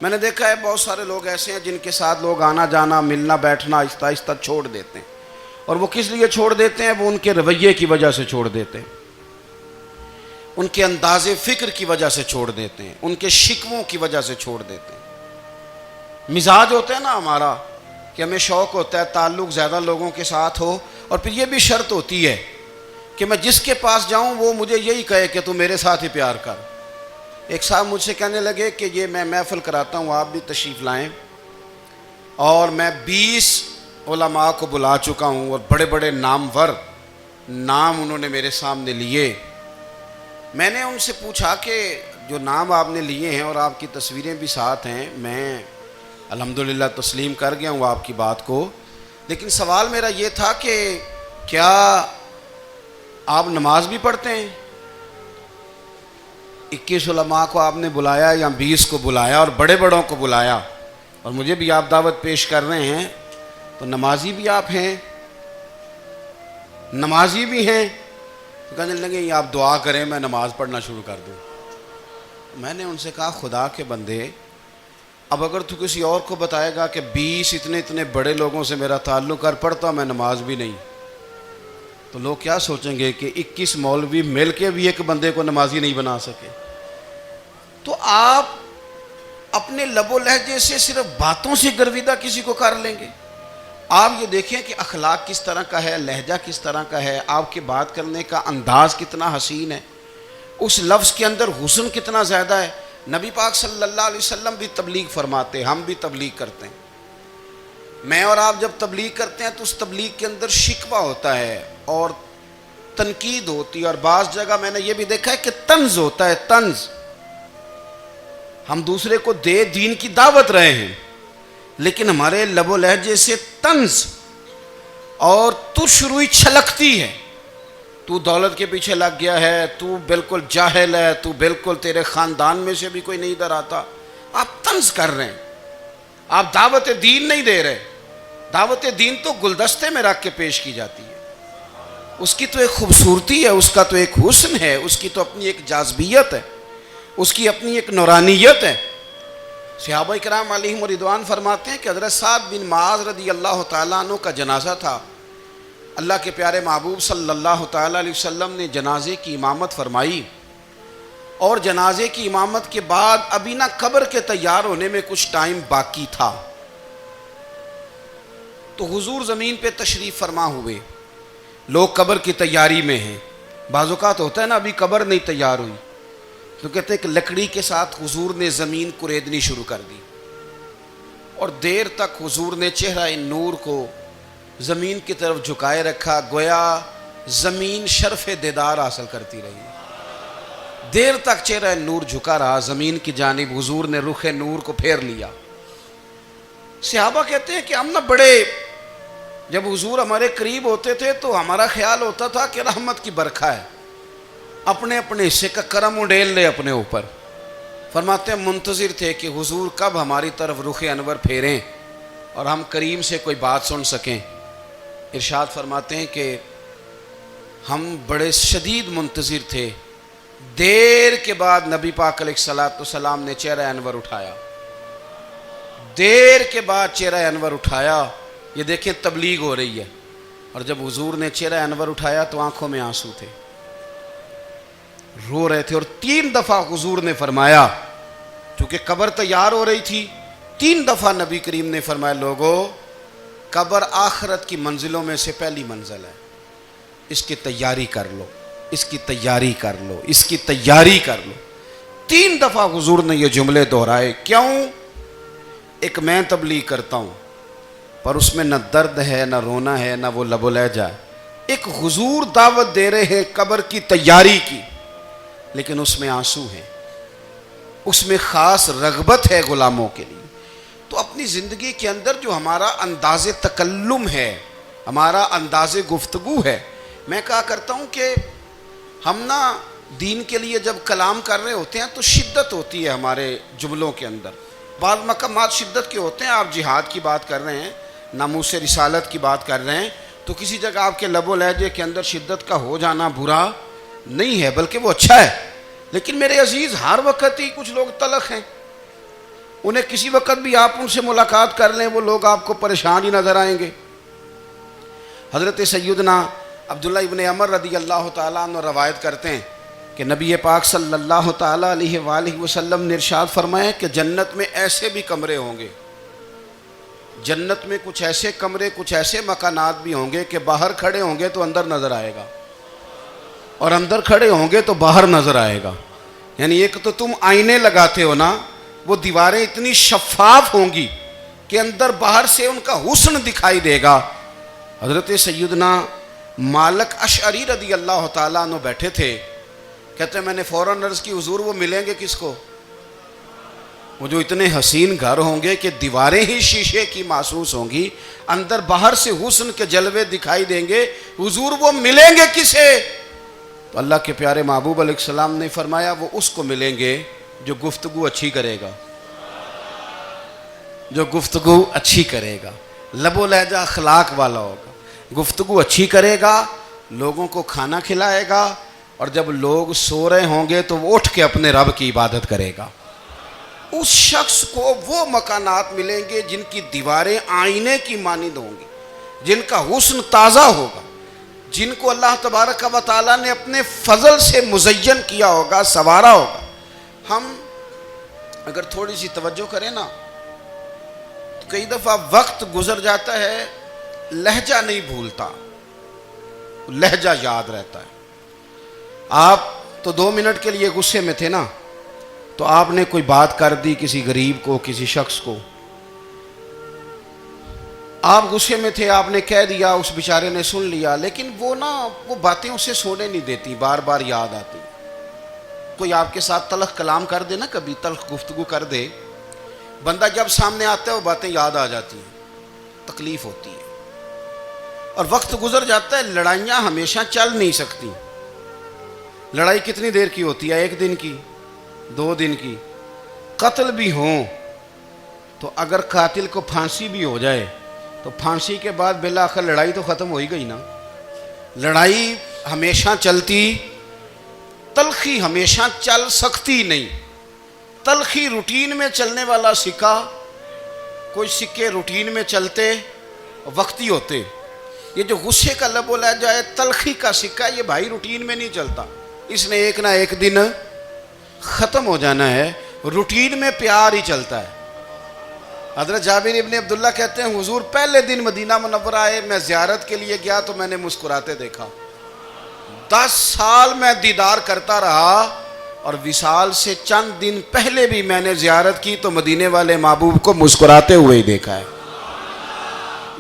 میں نے دیکھا ہے بہت سارے لوگ ایسے ہیں جن کے ساتھ لوگ آنا جانا ملنا بیٹھنا آہستہ آہستہ چھوڑ دیتے ہیں، اور وہ کس لیے چھوڑ دیتے ہیں؟ وہ ان کے رویے کی وجہ سے چھوڑ دیتے ہیں، ان کے انداز فکر کی وجہ سے چھوڑ دیتے ہیں، ان کے شکووں کی وجہ سے چھوڑ دیتے ہیں۔ مزاج ہوتا ہے نا ہمارا کہ ہمیں شوق ہوتا ہے تعلق زیادہ لوگوں کے ساتھ ہو، اور پھر یہ بھی شرط ہوتی ہے کہ میں جس کے پاس جاؤں وہ مجھے یہی کہے کہ تو میرے ساتھ ہی پیار کر۔ ایک صاحب مجھ سے کہنے لگے کہ یہ میں محفل کراتا ہوں، آپ بھی تشریف لائیں، اور میں 20 علماء کو بلا چکا ہوں اور بڑے بڑے نامور نام انہوں نے میرے سامنے لیے۔ میں نے ان سے پوچھا کہ جو نام آپ نے لیے ہیں اور آپ کی تصویریں بھی ساتھ ہیں، میں الحمدللہ تسلیم کر گیا ہوں آپ کی بات کو، لیکن سوال میرا یہ تھا کہ کیا آپ نماز بھی پڑھتے ہیں؟ 21 علماء کو آپ نے بلایا یا 20 کو بلایا اور بڑے بڑوں کو بلایا، اور مجھے بھی آپ دعوت پیش کر رہے ہیں، تو نمازی بھی آپ ہیں، نمازی بھی ہیں؟ تو کہنے لگے یہ آپ دعا کریں میں نماز پڑھنا شروع کر دوں۔ میں نے ان سے کہا خدا کے بندے، اب اگر تو کسی اور کو بتائے گا کہ 20 اتنے بڑے لوگوں سے میرا تعلق کر پڑتا میں نماز بھی نہیں، تو لوگ کیا سوچیں گے کہ 21 مولوی مل کے بھی ایک بندے کو نمازی نہیں بنا سکے۔ تو آپ اپنے لب و لہجے سے صرف باتوں سے گرویدہ کسی کو کر لیں گے؟ آپ یہ دیکھیں کہ اخلاق کس طرح کا ہے، لہجہ کس طرح کا ہے، آپ کے بات کرنے کا انداز کتنا حسین ہے، اس لفظ کے اندر حسن کتنا زیادہ ہے۔ نبی پاک صلی اللہ علیہ وسلم بھی تبلیغ فرماتے، ہم بھی تبلیغ کرتے ہیں۔ میں اور آپ جب تبلیغ کرتے ہیں تو اس تبلیغ کے اندر شکوہ ہوتا ہے اور تنقید ہوتی ہے، اور بعض جگہ میں نے یہ بھی دیکھا ہے کہ طنز ہوتا ہے، طنز۔ ہم دوسرے کو دین کی دعوت رہے ہیں، لیکن ہمارے لب و لہجے سے طنز اور ترش روئی چھلکتی ہے۔ تو دولت کے پیچھے لگ گیا ہے، تو بالکل جاہل ہے، تو بالکل تیرے خاندان میں سے بھی کوئی نہیں ادھر آتا۔ آپ طنز کر رہے ہیں، آپ دعوت دین نہیں دے رہے۔ دعوت دین تو گلدستے میں رکھ کے پیش کی جاتی ہے، اس کی تو ایک خوبصورتی ہے، اس کا تو ایک حسن ہے، اس کی تو اپنی ایک جاذبیت ہے، اس کی اپنی ایک نورانیت ہے۔ صحابہ کرام علیہم رضوان فرماتے ہیں کہ حضرت سعد بن معاذ رضی اللہ تعالیٰ عنہ کا جنازہ تھا، اللہ کے پیارے محبوب صلی اللہ تعالیٰ علیہ وسلم نے جنازے کی امامت فرمائی، اور جنازے کی امامت کے بعد ابھی نہ قبر کے تیار ہونے میں کچھ ٹائم باقی تھا، تو حضور زمین پہ تشریف فرما ہوئے، لوگ قبر کی تیاری میں ہیں۔ بعض اوقات ہوتا ہے نا ابھی قبر نہیں تیار ہوئی، تو کہتے ہیں کہ لکڑی کے ساتھ حضور نے زمین کریدنی شروع کر دی، اور دیر تک حضور نے چہرہ نور کو زمین کی طرف جھکائے رکھا، گویا زمین شرف دیدار حاصل کرتی رہی۔ دیر تک چہرہ نور جھکا رہا زمین کی جانب، حضور نے رخ نور کو پھیر لیا۔ صحابہ کہتے ہیں کہ ہم نہ بڑے، جب حضور ہمارے قریب ہوتے تھے تو ہمارا خیال ہوتا تھا کہ رحمت کی برکھا ہے، اپنے اپنے حصے کا کرم اڈیل لے اپنے اوپر۔ فرماتے ہیں منتظر تھے کہ حضور کب ہماری طرف رخ انور پھیریں اور ہم کریم سے کوئی بات سن سکیں۔ ارشاد فرماتے ہیں کہ ہم بڑے شدید منتظر تھے، دیر کے بعد نبی پاک علیہ الصلوۃ والسلام نے چہرہ انور اٹھایا، دیر کے بعد چہرہ انور اٹھایا۔ یہ دیکھیں تبلیغ ہو رہی ہے، اور جب حضور نے چہرہ انور اٹھایا تو آنکھوں میں آنسو تھے، رو رہے تھے، اور 3 دفعہ حضور نے فرمایا، چونکہ قبر تیار ہو رہی تھی، 3 دفعہ نبی کریم نے فرمایا لوگو قبر آخرت کی منزلوں میں سے پہلی منزل ہے، اس کی تیاری کر لو، اس کی تیاری کر لو، اس کی تیاری کر لو۔ 3 دفعہ حضور نے یہ جملے دہرائے۔ کیوں؟ ایک میں تبلیغ کرتا ہوں پر اس میں نہ درد ہے، نہ رونا ہے، نہ وہ لب و لہجہ ہے۔ ایک حضور دعوت دے رہے ہیں قبر کی تیاری کی، لیکن اس میں آنسو ہیں، اس میں خاص رغبت ہے غلاموں کے لیے۔ تو اپنی زندگی کے اندر جو ہمارا انداز تکلم ہے، ہمارا انداز گفتگو ہے، میں کہا کرتا ہوں کہ ہم نا دین کے لیے جب کلام کر رہے ہوتے ہیں تو شدت ہوتی ہے ہمارے جملوں کے اندر، بعض مقامات شدت کے ہوتے ہیں۔ آپ جہاد کی بات کر رہے ہیں، ناموس رسالت کی بات کر رہے ہیں، تو کسی جگہ آپ کے لب و لہجے کے اندر شدت کا ہو جانا برا نہیں ہے، بلکہ وہ اچھا ہے۔ لیکن میرے عزیز ہر وقت ہی کچھ لوگ تلخ ہیں، انہیں کسی وقت بھی آپ ان سے ملاقات کر لیں وہ لوگ آپ کو پریشان ہی نظر آئیں گے۔ حضرت سیدنا عبداللہ ابن عمر رضی اللہ تعالیٰ عنہ روایت کرتے ہیں کہ نبی پاک صلی اللہ تعالیٰ علیہ وآلہ وسلم نے ارشاد فرمایا کہ جنت میں ایسے بھی کمرے ہوں گے، جنت میں کچھ ایسے کمرے، کچھ ایسے مکانات بھی ہوں گے کہ باہر کھڑے ہوں گے تو اندر نظر آئے گا، اور اندر کھڑے ہوں گے تو باہر نظر آئے گا۔ یعنی ایک تو تم آئینے لگاتے ہو نا، وہ دیواریں اتنی شفاف ہوں گی کہ اندر باہر سے ان کا حسن دکھائی دے گا۔ حضرت سیدنا مالک اشعری رضی اللہ تعالیٰ عنہ بیٹھے تھے، کہتے ہیں میں نے فوراً عرض کی حضور وہ ملیں گے کس کو؟ وہ جو اتنے حسین گھر ہوں گے کہ دیواریں ہی شیشے کی محسوس ہوں گی، اندر باہر سے حسن کے جلوے دکھائی دیں گے، حضور وہ ملیں گے کسے؟ تو اللہ کے پیارے محبوب علیہ السلام نے فرمایا وہ اس کو ملیں گے جو گفتگو اچھی کرے گا، جو گفتگو اچھی کرے گا، لب و لہجہ اخلاق والا ہوگا، گفتگو اچھی کرے گا، لوگوں کو کھانا کھلائے گا، اور جب لوگ سو رہے ہوں گے تو وہ اٹھ کے اپنے رب کی عبادت کرے گا۔ اس شخص کو وہ مکانات ملیں گے جن کی دیواریں آئینے کی مانند ہوں گی، جن کا حسن تازہ ہوگا، جن کو اللہ تبارک و تعالیٰ نے اپنے فضل سے مزین کیا ہوگا، سنوارا ہوگا۔ ہم اگر تھوڑی سی توجہ کریں نا تو کئی دفعہ وقت گزر جاتا ہے، لہجہ نہیں بھولتا، لہجہ یاد رہتا ہے۔ آپ تو 2 منٹ کے لیے غصے میں تھے نا، تو آپ نے کوئی بات کر دی کسی غریب کو، کسی شخص کو، آپ غصے میں تھے، آپ نے کہہ دیا، اس بیچارے نے سن لیا، لیکن وہ باتیں اسے سونے نہیں دیتی، بار بار یاد آتی۔ کوئی آپ کے ساتھ تلخ کلام کر دے نا، کبھی تلخ گفتگو کر دے، بندہ جب سامنے آتا ہے وہ باتیں یاد آ جاتی ہیں، تکلیف ہوتی ہے، اور وقت گزر جاتا ہے۔ لڑائیاں ہمیشہ چل نہیں سکتی۔ لڑائی کتنی دیر کی ہوتی ہے؟ 1 دن کی، 2 دن کی۔ قتل بھی ہوں تو اگر قاتل کو پھانسی بھی ہو جائے تو پھانسی کے بعد بالآخر لڑائی تو ختم ہو ہی گئی نا۔ لڑائی ہمیشہ چلتی، تلخی ہمیشہ چل سکتی نہیں۔ تلخی روٹین میں چلنے والا سکہ، کوئی سکے روٹین میں چلتے وقتی ہوتے، یہ جو غصے کا لب و لہجہ ہے، تلخی کا سکہ، یہ بھائی روٹین میں نہیں چلتا، اس نے ایک نہ ایک دن ختم ہو جانا ہے۔ روٹین میں پیار ہی چلتا ہے۔ حضرت جابر ابن عبداللہ کہتے ہیں حضور پہلے دن مدینہ منورہ آئے، میں زیارت کے لیے گیا تو میں نے مسکراتے دیکھا۔ 10 سال میں دیدار کرتا رہا، اور وصال سے چند دن پہلے بھی میں نے زیارت کی تو مدینے والے محبوب کو مسکراتے ہوئے ہی دیکھا ہے۔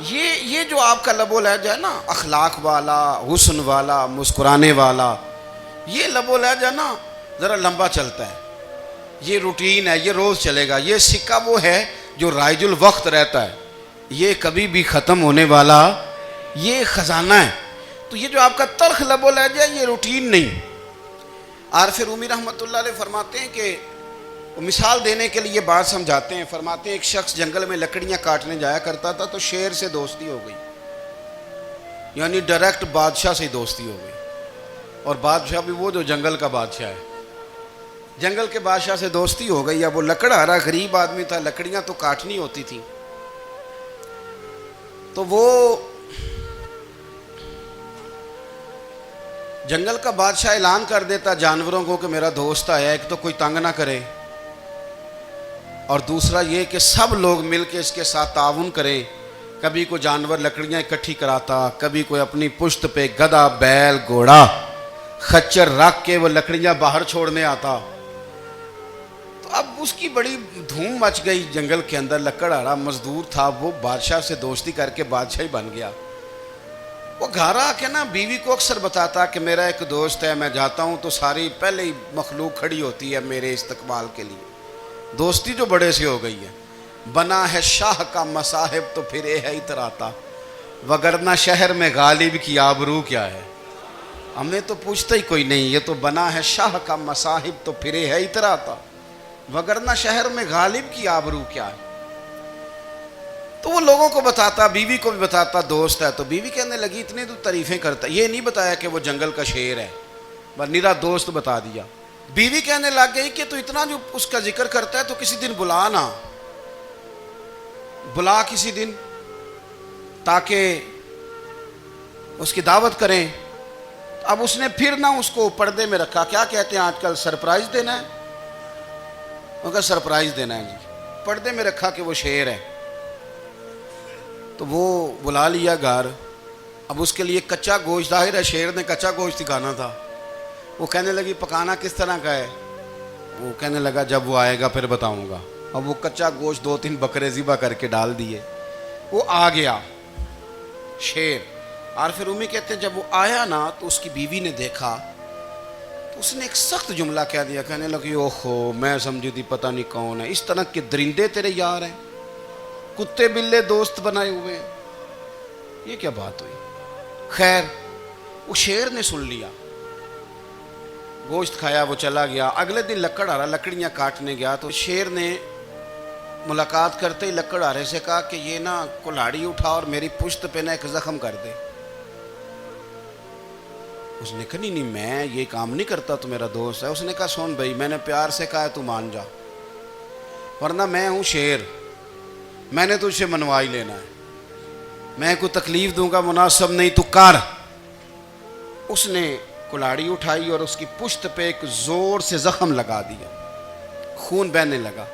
یہ جو آپ کا لب و لہجہ ہے نا، اخلاق والا، حسن والا، مسکرانے والا، یہ لب و لہجہ نا ذرا لمبا چلتا ہے، یہ روٹین ہے، یہ روز چلے گا۔ یہ سکہ وہ ہے جو رائج الوقت رہتا ہے، یہ کبھی بھی ختم ہونے والا یہ خزانہ ہے۔ تو یہ جو آپ کا تلخ لب و لہجہ ہے، یہ روٹین نہیں۔ عارف رومی رحمۃ اللہ علیہ فرماتے ہیں کہ مثال دینے کے لیے بات سمجھاتے ہیں، فرماتے ہیں ایک شخص جنگل میں لکڑیاں کاٹنے جایا کرتا تھا تو شیر سے دوستی ہو گئی، یعنی ڈائریکٹ بادشاہ سے دوستی ہو گئی، اور بادشاہ بھی وہ جو جنگل کا بادشاہ ہے، جنگل کے بادشاہ سے دوستی ہو گئی۔ اب وہ لکڑہارا غریب آدمی تھا، لکڑیاں تو کاٹنی ہوتی تھی، تو وہ جنگل کا بادشاہ اعلان کر دیتا جانوروں کو کہ میرا دوست آیا، ایک تو کوئی تنگ نہ کرے، اور دوسرا یہ کہ سب لوگ مل کے اس کے ساتھ تعاون کریں۔ کبھی کوئی جانور لکڑیاں اکٹھی کراتا، کبھی کوئی اپنی پشت پہ گدھا، بیل، گھوڑا، خچر رکھ کے وہ لکڑیاں باہر چھوڑنے آتا۔ تو اب اس کی بڑی دھوم مچ گئی جنگل کے اندر، لکڑہارا مزدور تھا، وہ بادشاہ سے دوستی کر کے بادشاہ ہی بن گیا۔ وہ گھر آ کے نا بیوی کو اکثر بتاتا کہ میرا ایک دوست ہے، میں جاتا ہوں تو ساری پہلے ہی مخلوق کھڑی ہوتی ہے میرے استقبال کے لیے۔ دوستی جو بڑے سے ہو گئی ہے، بنا ہے شاہ کا مصاحب تو پھرے ہے اتراتا، وگرنہ شہر میں غالب کی آبرو کیا ہے۔ ہم نے تو پوچھتا ہی کوئی نہیں، یہ تو بنا ہے شاہ کا مصاحب تو پھرے ہے اتراتا، وگرنہ شہر میں غالب کی آبرو کیا ہے۔ تو وہ لوگوں کو بتاتا، بیوی کو بھی بتاتا دوست ہے، تو بیوی کہنے لگی اتنے تو تعریفیں کرتا، یہ نہیں بتایا کہ وہ جنگل کا شیر ہے، بس نیرا دوست بتا دیا۔ بیوی کہنے لگ گئی کہ تو اتنا جو اس کا ذکر کرتا ہے تو کسی دن بلا نا۔ بلا کسی دن تاکہ اس کی دعوت کریں. اب اس نے پھر نہ اس کو پردے میں رکھا. کیا کہتے ہیں آج کل, سرپرائز دینا ہے. ان کا سرپرائز دینا ہے جی. پردے میں رکھا کہ وہ شیر ہے. تو وہ بلا لیا گھر. اب اس کے لیے کچا گوشت, ظاہر ہے شیر نے کچا گوشت کھانا تھا. وہ کہنے لگی پکانا کس طرح کا ہے. وہ کہنے لگا جب وہ آئے گا پھر بتاؤں گا. اب وہ کچا گوشت 2-3 بکرے ذبح کر کے ڈال دیے. وہ آ گیا شیر. اور پھر امی کہتے ہیں جب وہ آیا نا تو اس کی بیوی نے دیکھا تو اس نے ایک سخت جملہ کہہ دیا. کہنے لگی اوہو, میں سمجھی تھی پتہ نہیں کون ہے. اس طرح کے درندے تیرے یار ہیں, کتے بلے دوست بنائے ہوئے ہیں. یہ کیا بات ہوئی. خیر وہ شیر نے سن لیا, گوشت کھایا, وہ چلا گیا. اگلے دن لکڑ آرا لکڑیاں کاٹنے گیا تو شیر نے ملاقات کرتے ہی لکڑ آرے سے کہا کہ یہ نا کلاڑی اٹھا اور میری پشت پہ نا ایک زخم کر دے. اس نے کہا نہیں میں یہ کام نہیں کرتا, تو میرا دوست ہے. اس نے کہا سن بھائی, میں نے پیار سے کہا ہے تو مان جا, ورنہ میں ہوں شیر, میں نے تجھ سے منوا ہی لینا ہے. میں کوئی تکلیف دوں گا مناسب نہیں, تو کر. اس نے کلاڑی اٹھائی اور اس کی پشت پہ ایک زور سے زخم لگا دیا. خون بہنے لگا.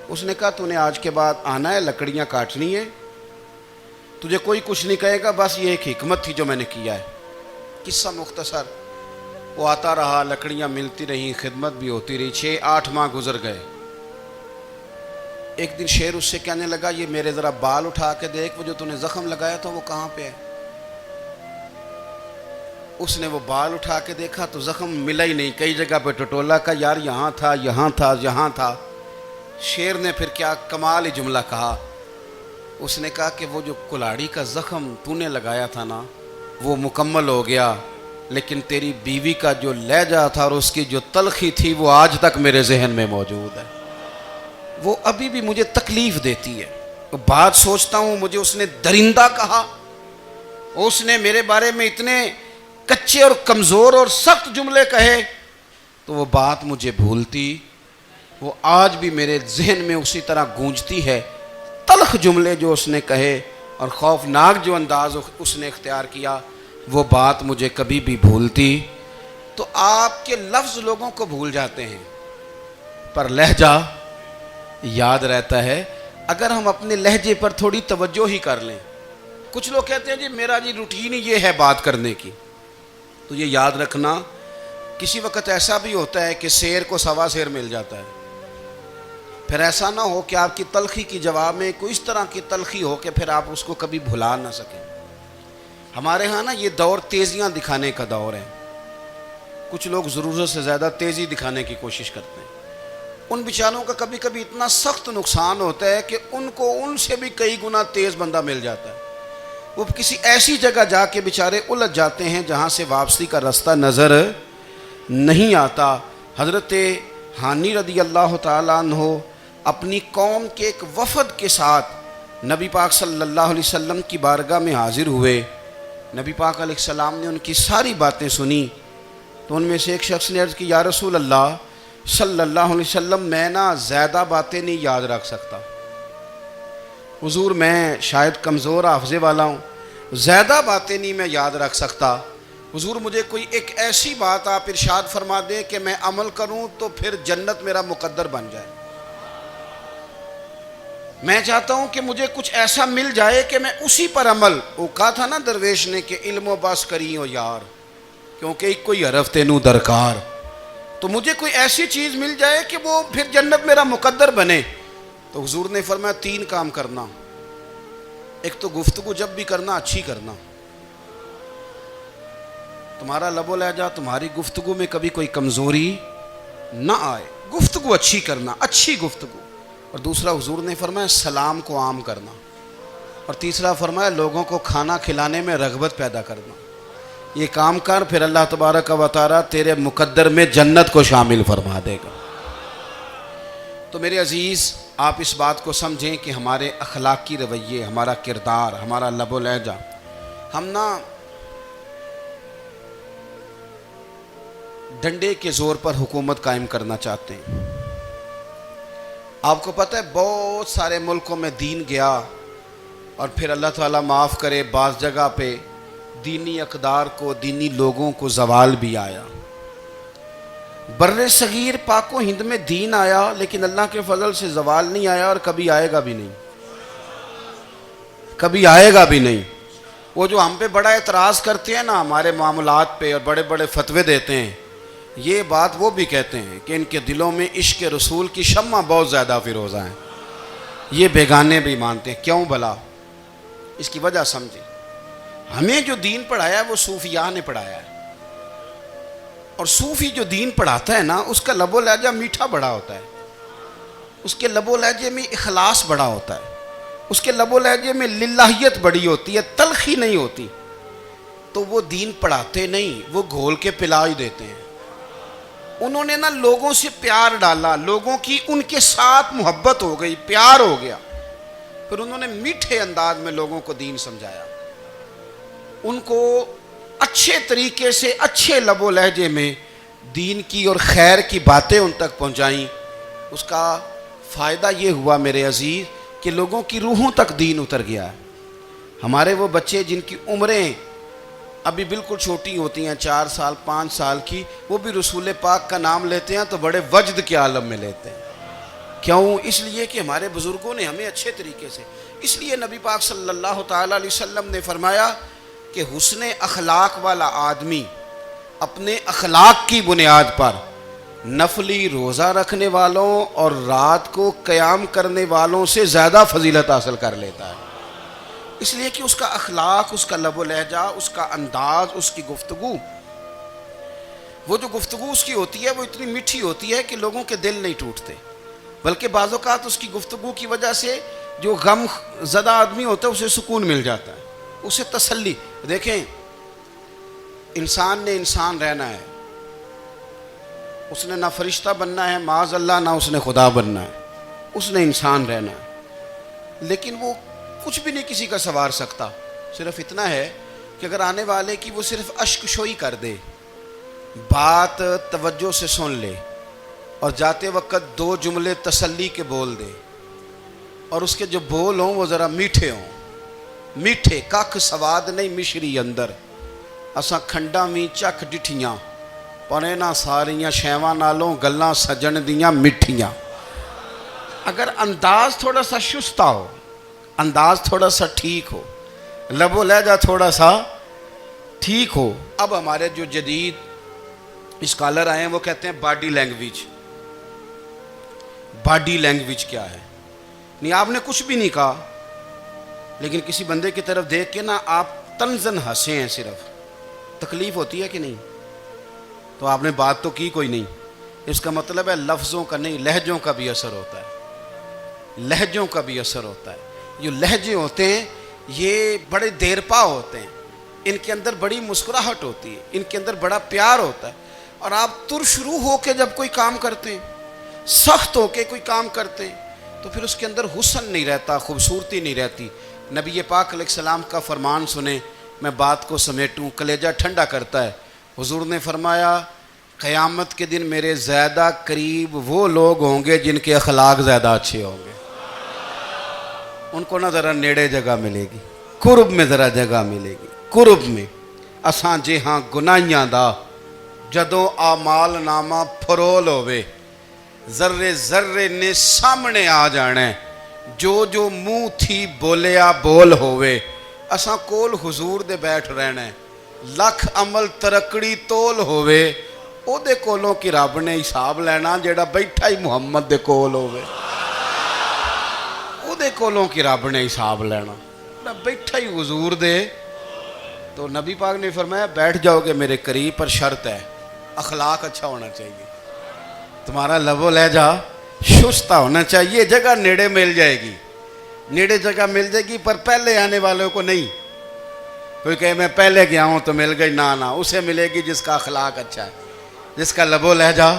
اس نے کہا تو نے آج کے بعد آنا ہے, لکڑیاں کاٹنی ہے, تجھے کوئی کچھ نہیں کہے گا, بس یہ ایک حکمت تھی جو میں نے کیا ہے. قصہ مختصر. وہ آتا رہا, لکڑیاں ملتی رہیں, خدمت بھی ہوتی رہی. 6-8 ماہ گزر گئے. ایک دن شیر اس سے کہنے لگا یہ میرے ذرا بال اٹھا کے دیکھ, وہ جو تو نے زخم لگایا تھا وہ کہاں پہ ہے. اس نے وہ بال اٹھا کے دیکھا تو زخم ملا ہی نہیں. کئی جگہ پہ ٹٹولا کا یار یہاں تھا, یہاں تھا, یہاں تھا. شیر نے پھر کیا کمال ہی جملہ کہا. اس نے کہا کہ وہ جو کلاڑی کا زخم تو نے لگایا تھا نا وہ مکمل ہو گیا, لیکن تیری بیوی کا جو لہجہ تھا اور اس کی جو تلخی تھی وہ آج تک میرے ذہن میں موجود ہے. وہ ابھی بھی مجھے تکلیف دیتی ہے. بات سوچتا ہوں مجھے اس نے درندہ کہا, اس نے میرے بارے میں اتنے کچے اور کمزور اور سخت جملے کہے, تو وہ بات مجھے بھولتی, وہ آج بھی میرے ذہن میں اسی طرح گونجتی ہے. تلخ جملے جو اس نے کہے اور خوفناک جو انداز اس نے اختیار کیا, وہ بات مجھے کبھی بھی بھولتی. تو آپ کے لفظ لوگوں کو بھول جاتے ہیں پر لہجہ یاد رہتا ہے اگر ہم اپنے لہجے پر تھوڑی توجہ ہی کر لیں. کچھ لوگ کہتے ہیں جی میرا جی روٹین ہی یہ ہے بات کرنے کی. تو یہ یاد رکھنا کسی وقت ایسا بھی ہوتا ہے کہ شیر کو سوا شیر مل جاتا ہے. پھر ایسا نہ ہو کہ آپ کی تلخی کی جواب میں کوئی اس طرح کی تلخی ہو کہ پھر آپ اس کو کبھی بھلا نہ سکیں. ہمارے ہاں نا یہ دور تیزیاں دکھانے کا دور ہے. کچھ لوگ ضرورت سے زیادہ تیزی دکھانے کی کوشش کرتے ہیں. ان بیچاروں کا کبھی کبھی اتنا سخت نقصان ہوتا ہے کہ ان کو ان سے بھی کئی گنا تیز بندہ مل جاتا ہے. وہ کسی ایسی جگہ جا کے بیچارے الجھ جاتے ہیں جہاں سے واپسی کا راستہ نظر نہیں آتا. حضرت ہانی رضی اللہ تعالیٰ عنہ اپنی قوم کے ایک وفد کے ساتھ نبی پاک صلی اللہ علیہ وسلم کی بارگاہ میں حاضر ہوئے. نبی پاک علیہ السلام نے ان کی ساری باتیں سنی. تو ان میں سے ایک شخص نے عرض کی یا رسول اللہ صلی اللہ علیہ وسلم, میں نا زیادہ باتیں نہیں یاد رکھ سکتا. حضور میں شاید کمزور حافظے والا ہوں, زیادہ باتیں نہیں میں یاد رکھ سکتا. حضور مجھے کوئی ایک ایسی بات آپ ارشاد فرما دیں کہ میں عمل کروں تو پھر جنت میرا مقدر بن جائے. میں چاہتا ہوں کہ مجھے کچھ ایسا مل جائے کہ میں اسی پر عمل. وہ کہا تھا نا درویش نے کہ علم و بس کری ہو یار, کیونکہ ایک کوئی حرف تینوں درکار. تو مجھے کوئی ایسی چیز مل جائے کہ وہ پھر جنت میرا مقدر بنے. تو حضور نے فرمایا 3 کام کرنا. ایک تو گفتگو جب بھی کرنا اچھی کرنا. تمہارا لب و لہجہ, تمہاری گفتگو میں کبھی کوئی کمزوری نہ آئے. گفتگو اچھی کرنا, اچھی گفتگو. اور دوسرا حضور نے فرمایا سلام کو عام کرنا. اور تیسرا فرمایا لوگوں کو کھانا کھلانے میں رغبت پیدا کرنا. یہ کام کر, پھر اللہ تبارک و تعالیٰ تیرے مقدر میں جنت کو شامل فرما دے گا. تو میرے عزیز آپ اس بات کو سمجھیں کہ ہمارے اخلاقی رویے, ہمارا کردار, ہمارا لب و لہجہ, ہم نا ڈنڈے کے زور پر حکومت قائم کرنا چاہتے ہیں. آپ کو پتہ ہے بہت سارے ملکوں میں دین گیا اور پھر اللہ تعالیٰ معاف کرے بعض جگہ پہ دینی اقدار کو، دینی لوگوں کو زوال بھی آیا۔ بر صغیر پاک و ہند میں دین آیا لیکن اللہ کے فضل سے زوال نہیں آیا اور کبھی آئے گا بھی نہیں، کبھی آئے گا بھی نہیں۔ وہ جو ہم پہ بڑا اعتراض کرتے ہیں نا ہمارے معاملات پہ اور بڑے بڑے فتوے دیتے ہیں، یہ بات وہ بھی کہتے ہیں کہ ان کے دلوں میں عشق رسول کی شمع بہت زیادہ فیروزہ ہیں، یہ بیگانے بھی مانتے ہیں۔ کیوں بھلا؟ اس کی وجہ سمجھیں، ہمیں جو دین پڑھایا ہے وہ صوفیاء نے پڑھایا ہے، اور صوفی جو دین پڑھاتا ہے نا اس کا لب و لہجہ میٹھا بڑا ہوتا ہے، اس کے لب و لہجے میں اخلاص بڑا ہوتا ہے، اس کے لب و لہجے میں للہیت بڑی ہوتی ہے، تلخی نہیں ہوتی۔ تو وہ دین پڑھاتے نہیں، وہ گھول کے پلا ہی دیتے ہیں۔ انہوں نے نا لوگوں سے پیار ڈالا، لوگوں کی ان کے ساتھ محبت ہو گئی، پیار ہو گیا، پھر انہوں نے میٹھے انداز میں لوگوں کو دین سمجھایا، ان کو اچھے طریقے سے اچھے لب و لہجے میں دین کی اور خیر کی باتیں ان تک پہنچائیں۔ اس کا فائدہ یہ ہوا میرے عزیز کہ لوگوں کی روحوں تک دین اتر گیا ہے۔ ہمارے وہ بچے جن کی عمریں ابھی بالکل چھوٹی ہوتی ہیں، 4 سال 5 سال کی، وہ بھی رسول پاک کا نام لیتے ہیں تو بڑے وجد کے عالم میں لیتے ہیں۔ کیوں؟ اس لیے کہ ہمارے بزرگوں نے ہمیں اچھے طریقے سے، اس لیے نبی پاک صلی اللہ تعالیٰ علیہ وسلم نے فرمایا کہ حسن اخلاق والا آدمی اپنے اخلاق کی بنیاد پر نفلی روزہ رکھنے والوں اور رات کو قیام کرنے والوں سے زیادہ فضیلت حاصل کر لیتا ہے، اس لیے کہ اس کا اخلاق، اس کا لب و لہجہ، اس کا انداز، اس کی گفتگو، وہ جو گفتگو اس کی ہوتی ہے وہ اتنی میٹھی ہوتی ہے کہ لوگوں کے دل نہیں ٹوٹتے، بلکہ بعض اوقات اس کی گفتگو کی وجہ سے جو غم زدہ آدمی ہوتا ہے اسے سکون مل جاتا ہے، اسے تسلی۔ دیکھیں، انسان نے انسان رہنا ہے، اس نے نہ فرشتہ بننا ہے معاذ اللہ، نہ اس نے خدا بننا ہے، اس نے انسان رہنا ہے، لیکن وہ کچھ بھی نہیں کسی کا سنوار سکتا، صرف اتنا ہے کہ اگر آنے والے کی وہ صرف اشک شوئی کر دے، بات توجہ سے سن لے اور جاتے وقت 2 جملے تسلی کے بول دے، اور اس کے جو بول ہوں وہ ذرا میٹھے ہوں، میٹھے، ککھ سواد نہیں مشری اندر، اساں کھنڈا میں چکھ ڈٹھیاں پر انہاں ساریاں شیواں نالوں گلاں سجن دیاں مٹھیاں۔ اگر انداز تھوڑا سا شستہ ہو، انداز تھوڑا سا ٹھیک ہو، لب و لہجہ تھوڑا سا ٹھیک ہو۔ اب ہمارے جو جدید اسکالر آئے ہیں وہ کہتے ہیں باڈی لینگویج۔ باڈی لینگویج کیا ہے؟ نہیں، آپ نے کچھ بھی نہیں کہا لیکن کسی بندے کی طرف دیکھ کے نا آپ طنزاً ہنسے ہیں، صرف تکلیف ہوتی ہے کہ نہیں؟ تو آپ نے بات تو کی کوئی نہیں، اس کا مطلب ہے لفظوں کا نہیں، لہجوں کا بھی اثر ہوتا ہے، لہجوں کا بھی اثر ہوتا ہے۔ جو لہجے ہوتے ہیں یہ بڑے دیر پا ہوتے ہیں، ان کے اندر بڑی مسکراہٹ ہوتی ہے، ان کے اندر بڑا پیار ہوتا ہے، اور آپ ترشروح ہو کے جب کوئی کام کرتے ہیں، سخت ہو کے کوئی کام کرتے ہیں، تو پھر اس کے اندر حسن نہیں رہتا، خوبصورتی نہیں رہتی۔ نبی پاک علیہ السلام کا فرمان سنیں، میں بات کو سمیٹوں، کلیجہ ٹھنڈا کرتا ہے۔ حضور نے فرمایا قیامت کے دن میرے زیادہ قریب وہ لوگ ہوں گے جن کے اخلاق زیادہ اچھے ہوں گے، ان کو نہ ذرا نیڑے جگہ ملے گی، قرب میں ذرا جگہ ملے گی، قرب میں۔ اساں جے ہاں گناہیاں دا جدوں اعمال نامہ پھرول ہوئے، ذرے ذرے نے سامنے آ جانے، جو جو منہ تھی بولیا بول ہوئے، اساں کول حضور دے بیٹھ رہنے، لکھ عمل ترکڑی تول ہوئے، او دے کولوں کی رب نے حساب لینا جیڑا بیٹھا ہی محمد دے کول ہوئے، او دے کولوں کی رب نے حساب لینا، بیٹھا ہی حضور دے۔ تو نبی پاک نے فرمایا بیٹھ جاؤ گے میرے قریب، پر شرط ہے اخلاق اچھا ہونا چاہیے، تمہارا لب و لہجہ شستہ ہونا چاہیے، جگہ نیڑے مل جائے گی، نیڑے جگہ مل جائے گی، پر پہلے آنے والوں کو نہیں۔ کوئی کہے میں پہلے گیا ہوں تو مل گئی، نہ اسے ملے گی جس کا اخلاق اچھا ہے، جس کا لب و لہجہ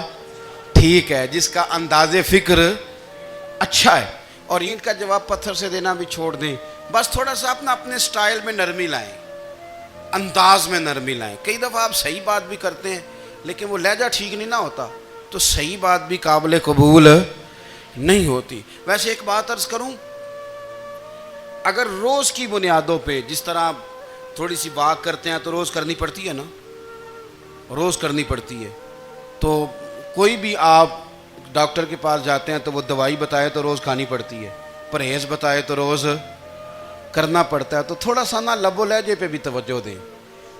ٹھیک ہے، جس کا انداز فکر اچھا ہے۔ اور ان کا جواب پتھر سے دینا بھی چھوڑ دیں، بس تھوڑا سا اپنے سٹائل میں نرمی لائیں، انداز میں نرمی لائیں۔ کئی دفعہ آپ صحیح بات بھی کرتے ہیں لیکن وہ لہجہ ٹھیک نہیں نہ ہوتا، تو صحیح بات بھی قابل قبول نہیں ہوتی۔ ویسے ایک بات عرض کروں، اگر روز کی بنیادوں پہ جس طرح تھوڑی سی واک کرتے ہیں تو روز کرنی پڑتی ہے نا، روز کرنی پڑتی ہے، تو کوئی بھی آپ ڈاکٹر کے پاس جاتے ہیں تو وہ دوائی بتائے تو روز کھانی پڑتی ہے، پرہیز بتائے تو روز کرنا پڑتا ہے۔ تو تھوڑا سا نا لب و لہجے پہ بھی توجہ دیں،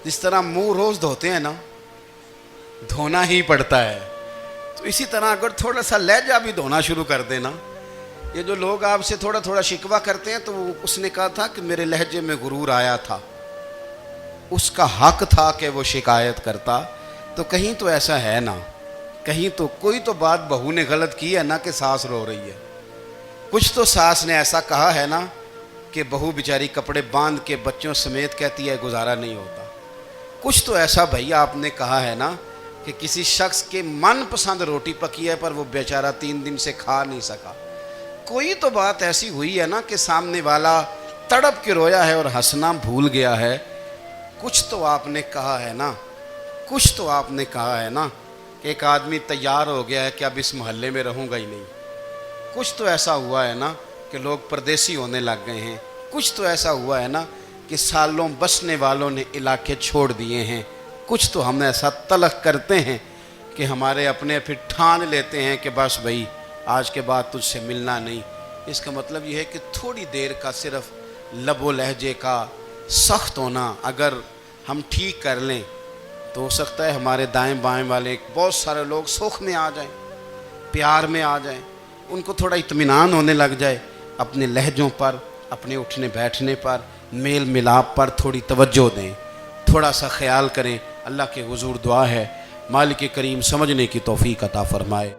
جس طرح منہ روز دھوتے ہیں نا، دھونا ہی پڑتا ہے، تو اسی طرح اگر تھوڑا سا لہجہ بھی دھونا شروع کر دینا۔ یہ جو لوگ آپ سے تھوڑا تھوڑا شکوہ کرتے ہیں، تو اس نے کہا تھا کہ میرے لہجے میں غرور آیا تھا، اس کا حق تھا کہ وہ شکایت کرتا، تو کہیں تو ایسا ہے نا، کہیں تو کوئی تو بات بہو نے غلط کی ہے نا کہ ساس رو رہی ہے، کچھ تو ساس نے ایسا کہا ہے نا کہ بہو بیچاری کپڑے باندھ کے بچوں سمیت کہتی ہے گزارا نہیں ہوتا، کچھ تو ایسا بھائی آپ نے کہا ہے نا کہ کسی شخص کے من پسند روٹی پکی ہے پر وہ بیچارہ 3 دن سے کھا نہیں سکا، کوئی تو بات ایسی ہوئی ہے نا کہ سامنے والا تڑپ کے رویا ہے اور ہنسنا بھول گیا ہے، کچھ تو آپ نے کہا ہے نا، کچھ تو آپ نے کہا ہے نا کہ ایک آدمی تیار ہو گیا ہے کہ اب اس محلے میں رہوں گا ہی نہیں، کچھ تو ایسا ہوا ہے نا کہ لوگ پردیسی ہونے لگ گئے ہیں، کچھ تو ایسا ہوا ہے نا کہ سالوں بسنے والوں نے علاقے چھوڑ دیے ہیں، کچھ تو ہم ایسا تلخ کرتے ہیں کہ ہمارے اپنے پھر ٹھان لیتے ہیں کہ بس بھائی آج کے بعد تجھ سے ملنا نہیں۔ اس کا مطلب یہ ہے کہ تھوڑی دیر کا صرف لب و لہجے کا سخت ہونا اگر ہم ٹھیک کر لیں تو ہو سکتا ہے ہمارے دائیں بائیں والے بہت سارے لوگ سوکھ میں آ جائیں، پیار میں آ جائیں، ان کو تھوڑا اطمینان ہونے لگ جائے، اپنے لہجوں پر، اپنے اٹھنے بیٹھنے پر، میل ملاپ پر تھوڑی توجہ دیں، تھوڑا سا خیال کریں۔ اللہ کے حضور دعا ہے مالک کریم سمجھنے کی توفیق عطا فرمائے۔